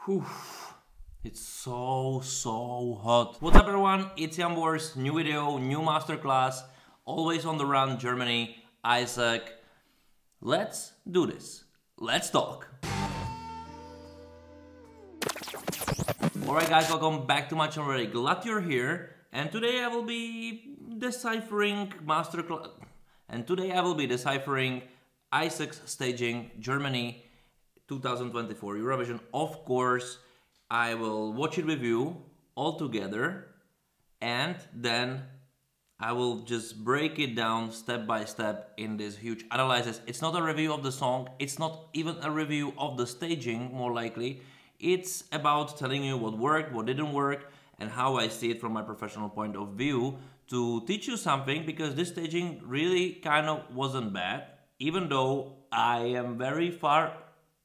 Whew. It's so hot. What's up everyone, it's Enjoooy, new video, new masterclass, always on the run, Germany, Isaak. Let's do this. Let's talk. Alright guys, welcome back to my channel. Very glad you're here. And today I will be deciphering masterclass. And today I will be deciphering Isaak's staging Germany 2024 Eurovision. Of course, I will watch it with you all together, and then I will just break it down step by step in this huge analysis. It's not a review of the song, it's not even a review of the staging, more likely. It's about telling you what worked, what didn't work, and how I see it from my professional point of view to teach you something, because this staging really kind of wasn't bad, even though I am very far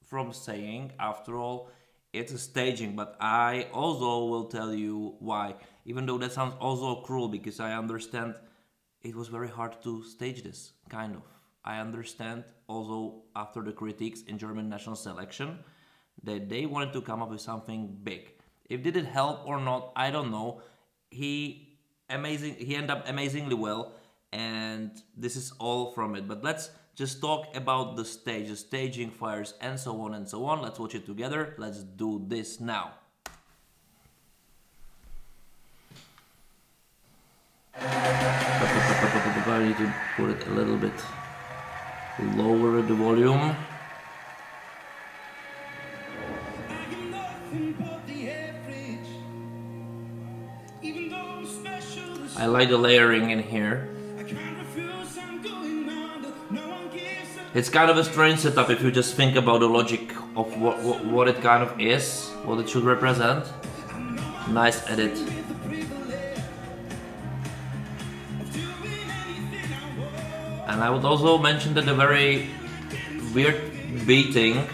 from saying, after all, it's a staging, but I also will tell you why. Even though that sounds also cruel, because I understand it was very hard to stage this, kind of. I understand also after the critiques in German national selection that they wanted to come up with something big. If did it help or not, I don't know. He ended up amazingly well, and this is all from it. But let's just talk about the stage, the staging, fires, and so on and so on. Let's watch it together. Let's do this now. I need to put it a little bit lower, the volume. I like the layering in here. It's kind of a strange setup if you just think about the logic of what it kind of is, what it should represent. Nice edit. And I would also mention that the very weird beating,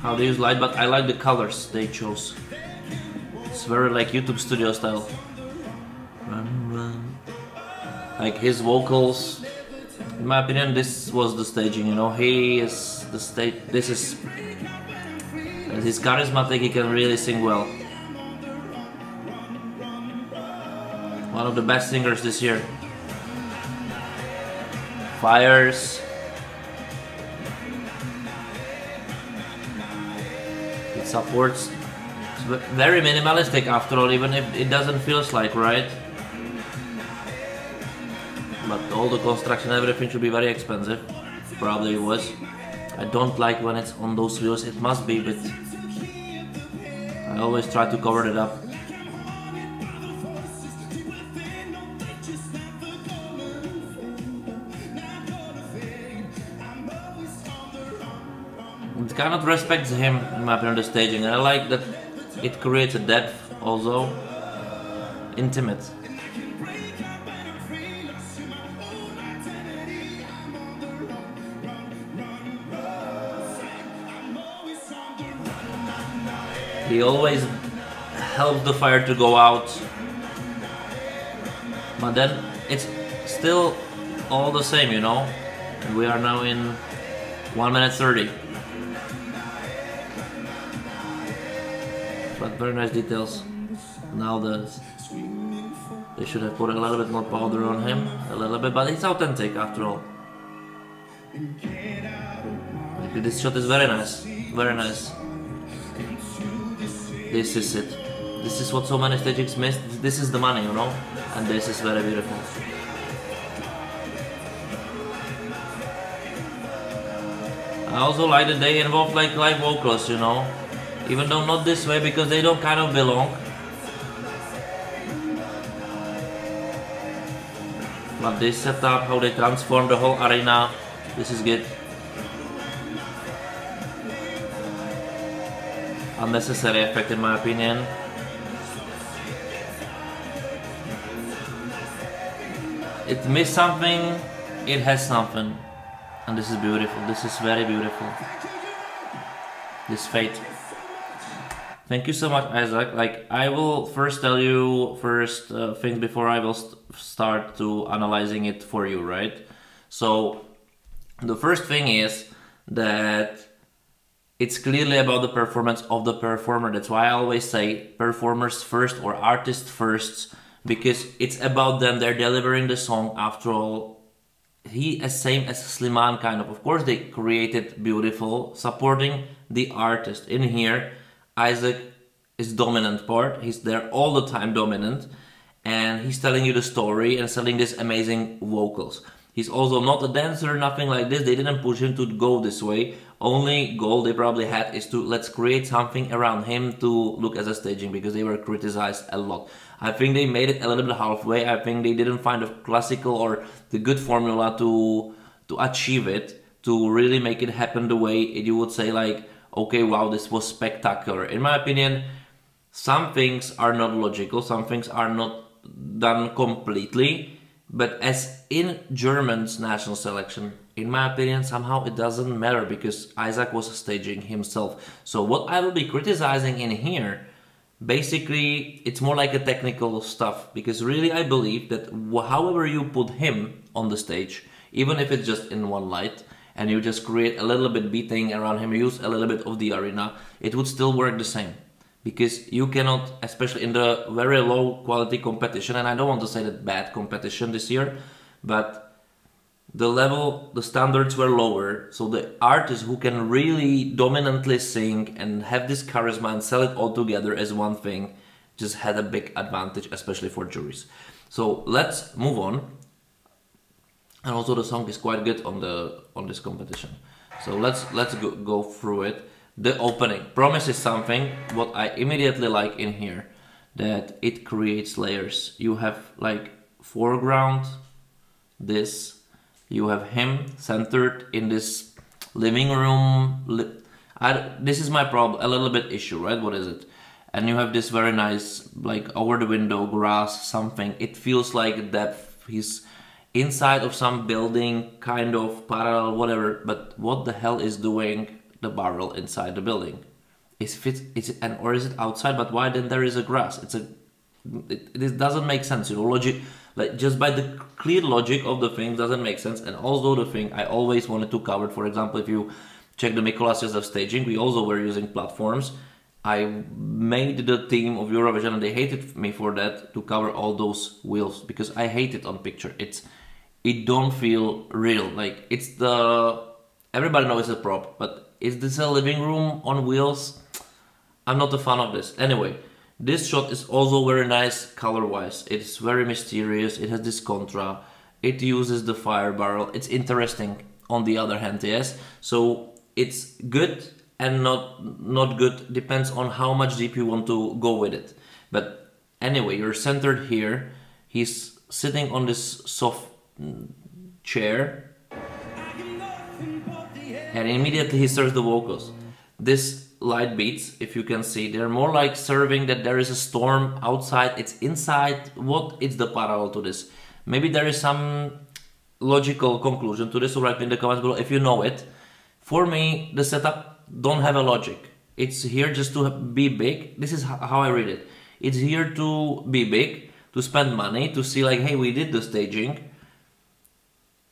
how they use light, but I like the colors they chose. It's very like YouTube studio style. Run, run. Like his vocals. In my opinion, this was the staging, you know, he is the stage, this is, and he's charismatic, he can really sing well. One of the best singers this year. Fires. It supports. It's very minimalistic after all, even if it doesn't feel like, right? But all the construction, everything should be very expensive. Probably it was. I don't like when it's on those wheels. It must be, but I always try to cover it up. It kind of respects him, in my opinion, the staging. And I like that it creates a depth, also intimate. He always helps the fire to go out, but then it's still all the same, you know. And we are now in 1 minute 30. But very nice details. Now they should have put a little bit more powder on him, a little bit, but it's authentic after all. This shot is very nice, very nice. This is it. This is what so many stagings miss. This is the money, you know? And this is very beautiful. I also like that they involve like live vocals, you know? Even though not this way, because they don't kind of belong. But this setup, how they transform the whole arena, this is good. Unnecessary effect, in my opinion. It missed something, it has something. And this is beautiful, this is very beautiful. This fate. Thank you so much, Isaak. Like, I will first tell you things before I will start to analyzing it for you, right? So, the first thing is that it's clearly about the performance of the performer. That's why I always say performers first or artists first, because it's about them. They're delivering the song. After all, he is same as Slimane kind of. Of course, they created beautiful, supporting the artist. In here, Isaak is dominant part. He's there all the time, dominant, and he's telling you the story and selling these amazing vocals. He's also not a dancer, nothing like this. They didn't push him to go this way. Only goal they probably had is to let's create something around him to look as a staging, because they were criticized a lot. I think they made it a little bit halfway. I think they didn't find a classical or the good formula to achieve it, to really make it happen the way you would say like, okay, wow, this was spectacular. In my opinion, some things are not logical, some things are not done completely, but as in German's national selection, in my opinion, somehow it doesn't matter, because Isaak was staging himself. So what I will be criticizing in here, basically, it's more like a technical stuff, because really I believe that however you put him on the stage, even if it's just in one light, and you just create a little bit beating around him, use a little bit of the arena, it would still work the same. Because you cannot, especially in the very low quality competition, and I don't want to say that bad competition this year, but the level, the standards were lower, so the artists who can really dominantly sing and have this charisma and sell it all together as one thing just had a big advantage, especially for juries. So let's move on. And also the song is quite good on this competition. So let's go through it. The opening Promise is something what I immediately like in here, that it creates layers. You have like foreground, this, you have him centered in this living room. This is my problem, a little bit issue, right? What is it? And you have this very nice, like over the window, grass, something. It feels like depth. He's inside of some building, kind of parallel, whatever. But what the hell is doing the barrel inside the building? Or is it outside? But why then there is a grass? It doesn't make sense, you know, logic. Like just by the clear logic of the thing doesn't make sense. And also the thing I always wanted to cover, for example, if you check the Mikolas Josef staging, we also were using platforms. I made the team of Eurovision and they hated me for that, to cover all those wheels, because I hate it on picture. It don't feel real. Like everybody knows it's a prop, but is this a living room on wheels? I'm not a fan of this. Anyway, this shot is also very nice color-wise. It's very mysterious. It has this contra. It uses the fire barrel. It's interesting on the other hand, yes. So it's good and not good. Depends on how much deep you want to go with it. But anyway, you're centered here. He's sitting on this soft chair. And immediately he starts the vocals. This light beats, if you can see, they're more like serving that there is a storm outside, it's inside. What is the parallel to this? Maybe there is some logical conclusion to this, so write in the comments below if you know it. For me, the setup don't have a logic. It's here just to be big. This is how I read it. It's here to be big, to spend money, to see like, hey, we did the staging.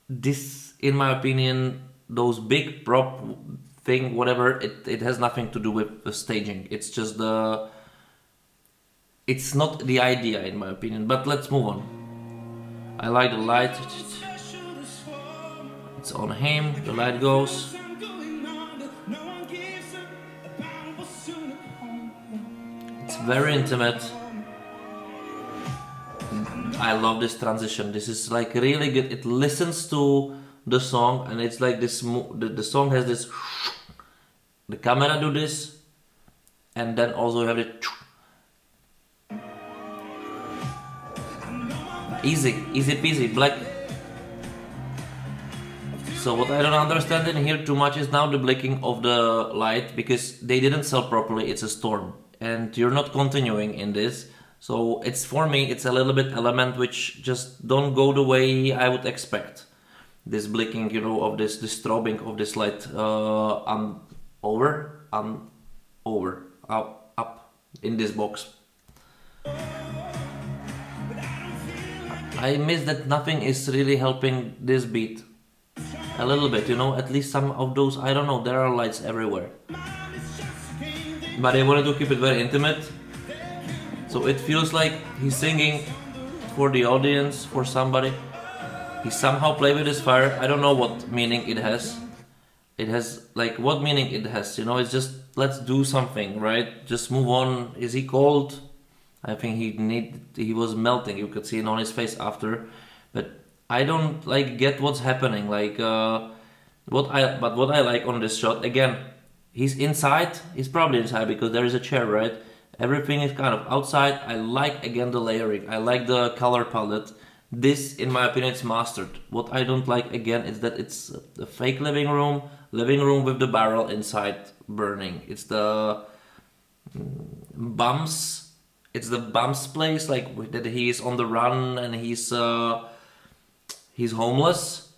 This, in my opinion, those big prop thing, whatever, it has nothing to do with the staging. It's just it's not the idea, in my opinion. But let's move on. I like the light. It's on him, the light goes. It's very intimate. I love this transition. This is like really good. It listens to the song and it's like this. The song has this. The camera do this, and then also you have it. Easy peasy, black. So what I don't understand in here too much is now the blinking of the light, because they didn't sell properly. It's a storm, and you're not continuing in this. So it's, for me, it's a little bit element which just don't go the way I would expect. This blinking, you know, of this strobing of this light up in this box. I miss that nothing is really helping this beat. a little bit, you know, at least some of those, I don't know, there are lights everywhere. But they wanted to keep it very intimate, so it feels like he's singing for the audience, for somebody. He somehow played with his fire. I don't know what meaning it has. It has, like, what meaning it has, you know, it's just, let's do something, right? Just move on. Is he cold? I think he was melting, you could see it on his face after. But I don't, like, get what's happening, like, what I like on this shot, again, he's inside, he's probably inside because there is a chair, right? Everything is kind of outside. I like, again, the layering, I like the color palette. This, in my opinion, is mastered. What I don't like, again, is that it's a fake living room with the barrel inside burning. It's the bumps, it's the bumps place, like that he is on the run and he's homeless.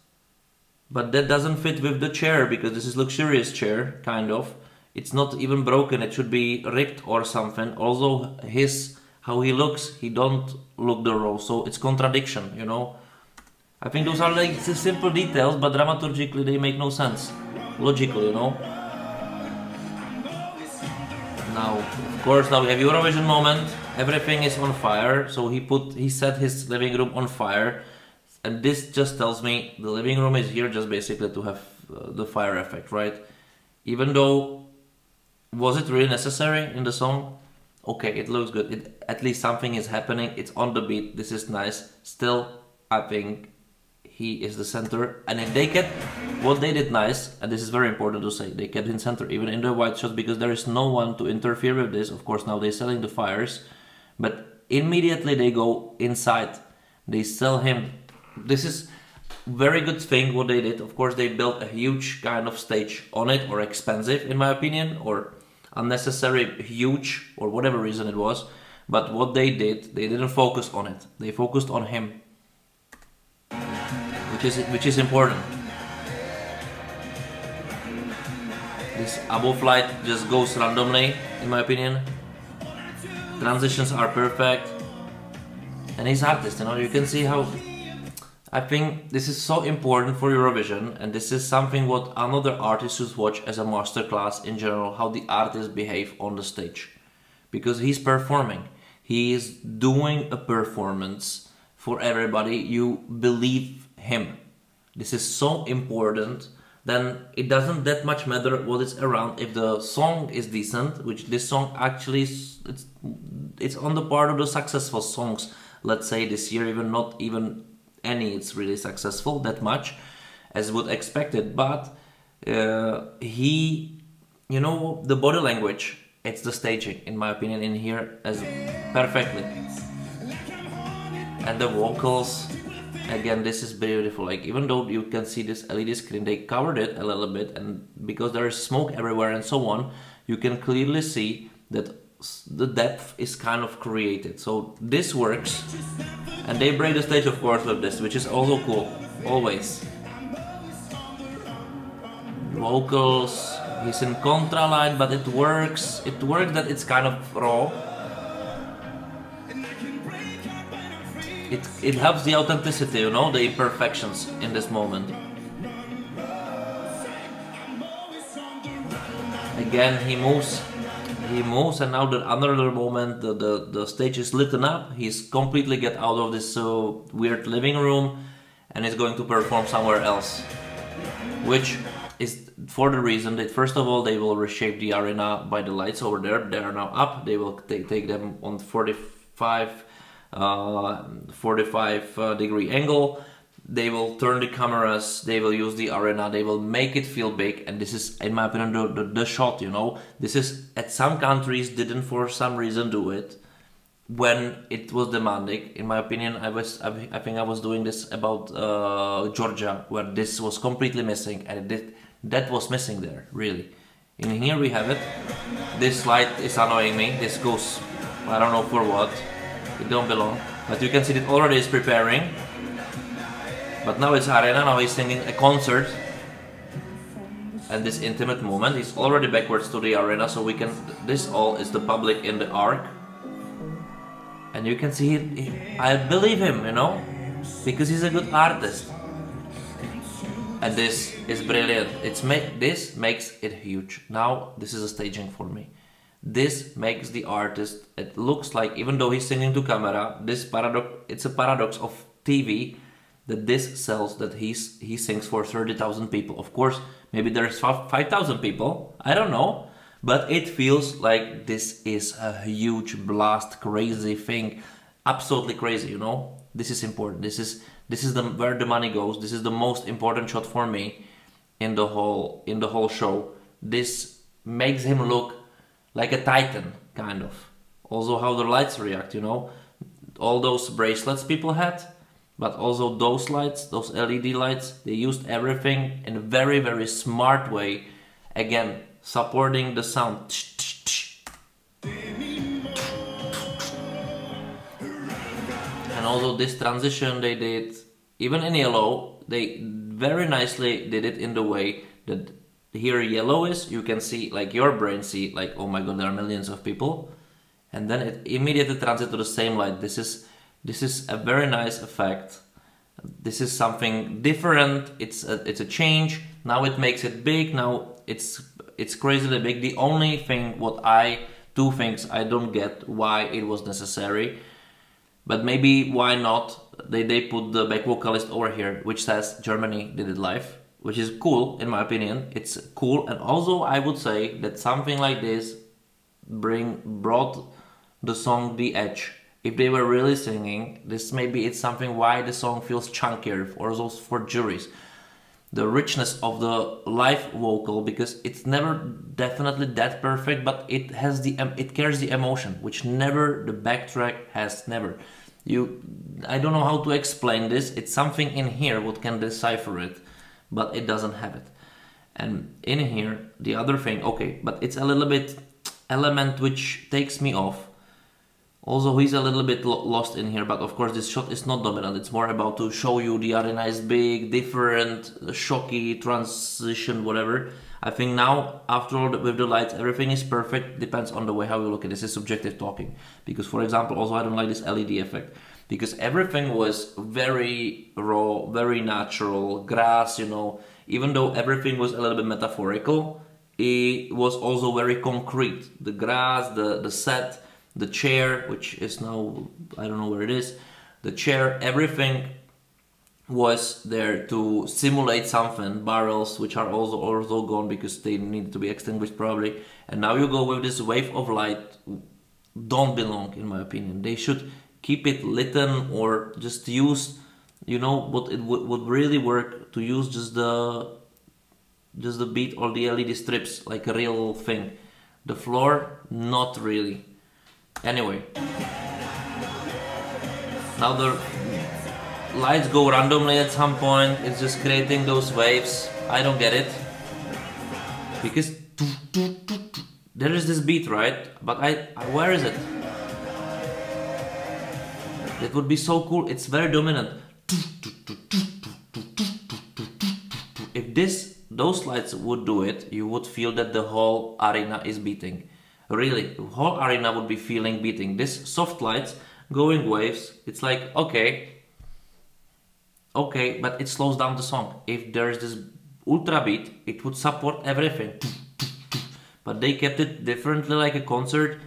But that doesn't fit with the chair because this is luxurious chair, kind of. It's not even broken, it should be ripped or something. Also, how he looks, he don't look the role, so it's contradiction, you know. I think those are like simple details, but dramaturgically they make no sense. Logical, you know. Now, of course, now we have Eurovision moment. Everything is on fire, so he set his living room on fire. And this just tells me the living room is here just basically to have the fire effect, right? Even though, was it really necessary in the song? Okay, it looks good. At least something is happening. It's on the beat. This is nice. Still, I think he is the center. And if they get what they did nice, and this is very important to say, they kept in center even in the white shots because there is no one to interfere with this. Of course, now they're selling the fires, but immediately they go inside. They sell him. This is very good thing what they did. Of course, they built a huge kind of stage on it, or expensive in my opinion, or unnecessary huge, or whatever reason it was. But what they did, they didn't focus on it. They focused on him, which is important. This above flight just goes randomly, in my opinion. Transitions are perfect, and he's artist. You know, you can see how. I think this is so important for Eurovision, and this is something what another artist should watch as a masterclass in general, how the artists behave on the stage. Because he's performing. He is doing a performance for everybody. You believe him. This is so important. Then it doesn't that much matter what is around. If the song is decent, which this song actually, it's on the part of the successful songs, let's say this year, even not even any it's really successful that much as would expected, but he, you know, the body language, it's the staging in my opinion in here as perfectly, and the vocals, again, this is beautiful. Like, even though you can see this LED screen, they covered it a little bit, and because there is smoke everywhere and so on, you can clearly see that the depth is kind of created. So this works. And they break the stage, of course, with this, which is also cool, always. Vocals, he's in contra line, but it works. It works that it's kind of raw. It helps the authenticity, you know, the imperfections in this moment. Again, he moves, and now the another moment the stage is lit up. He's completely get out of this weird living room and is going to perform somewhere else, which is for the reason that first of all they will reshape the arena by the lights over there. They are now up. They will take them on 45 degree angle. They will turn the cameras, they will use the arena, they will make it feel big, and this is, in my opinion, the shot, you know. This is, at some countries didn't for some reason do it when it was demanding. In my opinion, I think I was doing this about Georgia, where this was completely missing, and that was missing there, really. In here we have it. This light is annoying me. This goes, I don't know for what. It don't belong. But you can see it already is preparing. But now it's arena, now he's singing a concert. And this intimate moment, he's already backwards to the arena, so we can, this all is the public in the arc. And you can see, I believe him, you know, because he's a good artist. And this is brilliant. This makes it huge. Now this is a staging for me. This makes the artist, it looks like, even though he's singing to camera, it's a paradox of TV that this sells, that he sings for 30,000 people. Of course, maybe there's 5,000 people, I don't know, but it feels like this is a huge blast, crazy thing, absolutely crazy, you know? This is important. This is where the money goes. This is the most important shot for me in the whole show. This makes him look like a titan, kind of. Also how the lights react, you know? All those bracelets people had, but also those lights, those LED lights, they used everything in a very, very smart way. Again, supporting the sound. And also this transition they did, even in yellow, they very nicely did it in the way that here yellow is, you can see, like your brain see, like, oh my god, there are millions of people. And then it immediately translates to the same light. This is a very nice effect. This is something different. It's a change. Now it makes it big. Now it's crazily big. The only thing, two things I don't get why it was necessary, but maybe why not? They put the back vocalist over here, which says Germany did it live, which is cool in my opinion. It's cool, and also I would say that something like this brought the song the edge. If they were really singing, this maybe it's something why the song feels chunkier, or those for juries. The richness of the live vocal, because it's never definitely that perfect, but it has it carries the emotion, which never the backtrack has. Never. I don't know how to explain this. It's something in here what can decipher it, but it doesn't have it. And in here, the other thing, okay, but it's a little bit element which takes me off. Also, he's a little bit lost in here, but of course this shot is not dominant. It's more about to show you the arena is big, different, shocky, transition, whatever. I think now, after all, with the lights, everything is perfect. Depends on the way how you look at this. Is subjective talking. Because, for example, also I don't like this LED effect. Because everything was very raw, very natural, grass, you know. Even though everything was a little bit metaphorical, it was also very concrete. The grass, the set, the chair, which is now, I don't know where it is, the chair, everything was there to simulate something. Barrels, which are also gone because they need to be extinguished probably. And now you go with this wave of light, don't belong in my opinion. They should keep it lit or just use, you know, what it would really work to use just the beat or the LED strips like a real thing. The floor, not really. Anyway, now the lights go randomly at some point. It's just creating those waves. I don't get it, because there is this beat, right? But where is it? That would be so cool. It's very dominant. If those lights would do it, you would feel that the whole arena is beating. Really, the whole arena would be feeling beating. This soft lights, going waves, it's like, okay, but it slows down the song. If there's this ultra beat, it would support everything. But they kept it differently, like a concert.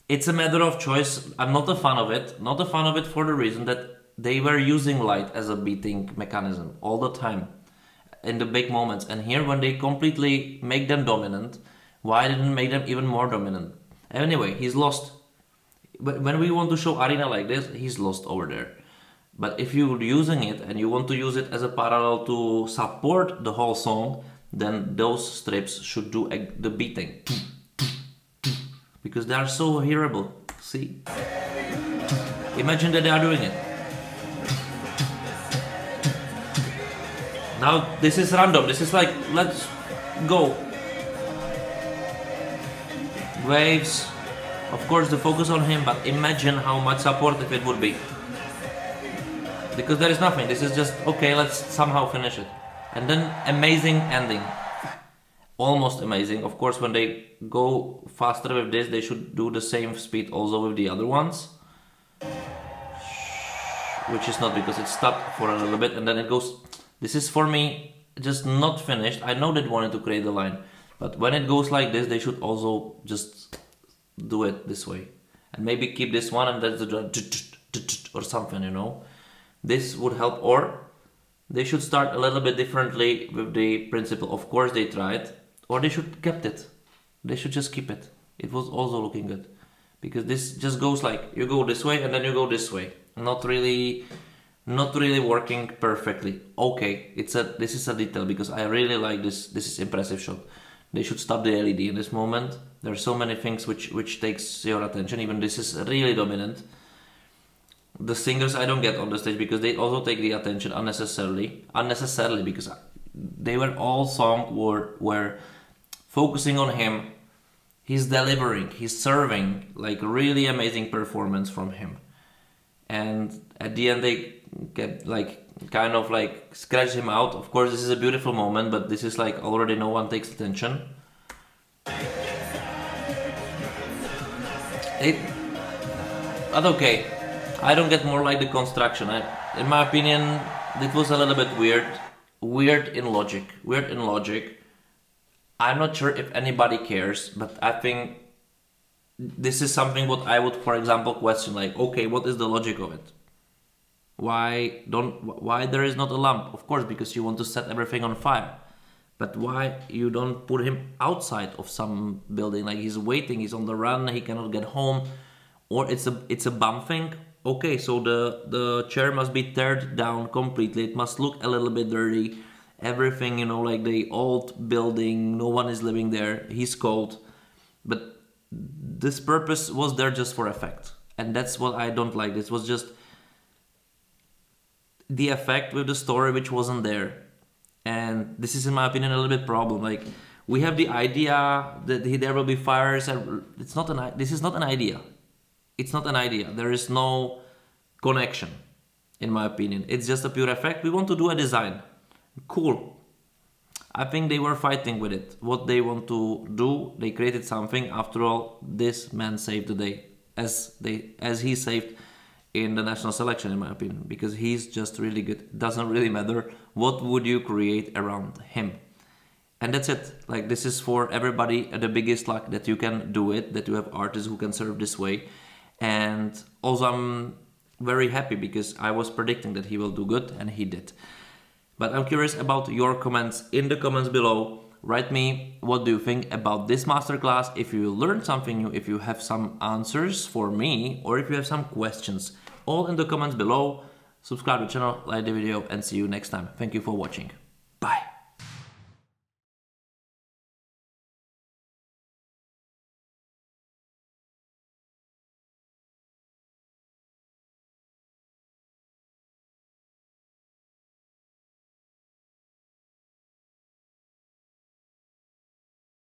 It's a matter of choice. I'm not a fan of it. Not a fan of it for the reason that they were using light as a beating mechanism all the time in the big moments. And here, when they completely make them dominant, why didn't make them even more dominant? Anyway, he's lost. When we want to show arena like this, he's lost over there. But if you're using it and you want to use it as a parallel to support the whole song, then those strips should do the beating. Because they are so hearable. See? Imagine that they are doing it. Now this is random. This is like, let's go. Waves, of course the focus on him, but imagine how much supportive it would be. Because there is nothing, this is just, okay, let's somehow finish it. And then amazing ending. Almost amazing. Of course, when they go faster with this, they should do the same speed also with the other ones. Which is not, because it stopped for a little bit and then it goes. This is for me just not finished. I know they wanted to create the line, but when it goes like this, they should also just do it this way. And maybe keep this one and that's the or something, you know. This would help, or they should start a little bit differently with the principle. Of course they tried, or they should kept it. They should just keep it. It was also looking good. Because this just goes like, you go this way and then you go this way. Not really working perfectly. Okay, this is a detail because I really like this. This is impressive shot. They should stop the LED in this moment. There are so many things which takes your attention. Even this is really dominant. The singers I don't get on the stage because they also take the attention unnecessarily because they were all were focusing on him. He's delivering, he's serving, like really amazing performance from him. And at the end they get like kind of like scratch him out. Of course this is a beautiful moment, but this is like already no one takes attention. But okay, I don't get more like the construction. In my opinion, it was a little bit weird in logic. I'm not sure if anybody cares, but I think this is something what I would, for example, question, like, okay, what is the logic of it? Why there is not a lamp? Of course, because you want to set everything on fire. But why you don't put him outside of some building? Like he's waiting, he's on the run, he cannot get home, or it's a bump thing. Okay, so the chair must be teared down completely. It must look a little bit dirty. Everything, you know, like the old building, no one is living there. He's cold, but this purpose was there just for effect, and that's what I don't like. This was just the effect with the story which wasn't there. And this is, in my opinion, a little bit problem. Like, we have the idea that there will be fires. This is not an idea. It's not an idea. There is no connection, in my opinion. It's just a pure effect. We want to do a design. Cool. I think they were fighting with it. What they want to do, they created something. After all, this man saved the day, as he saved in the national selection, in my opinion, because he's just really good. It doesn't really matter what would you create around him. And that's it. Like, this is for everybody the biggest luck that you can do it, that you have artists who can serve this way. And also I'm very happy because I was predicting that he will do good, and he did. But I'm curious about your comments in the comments below. Write me, what do you think about this masterclass? If you learned something new, if you have some answers for me, or if you have some questions, all in the comments below. Subscribe to the channel, like the video, and see you next time. Thank you for watching.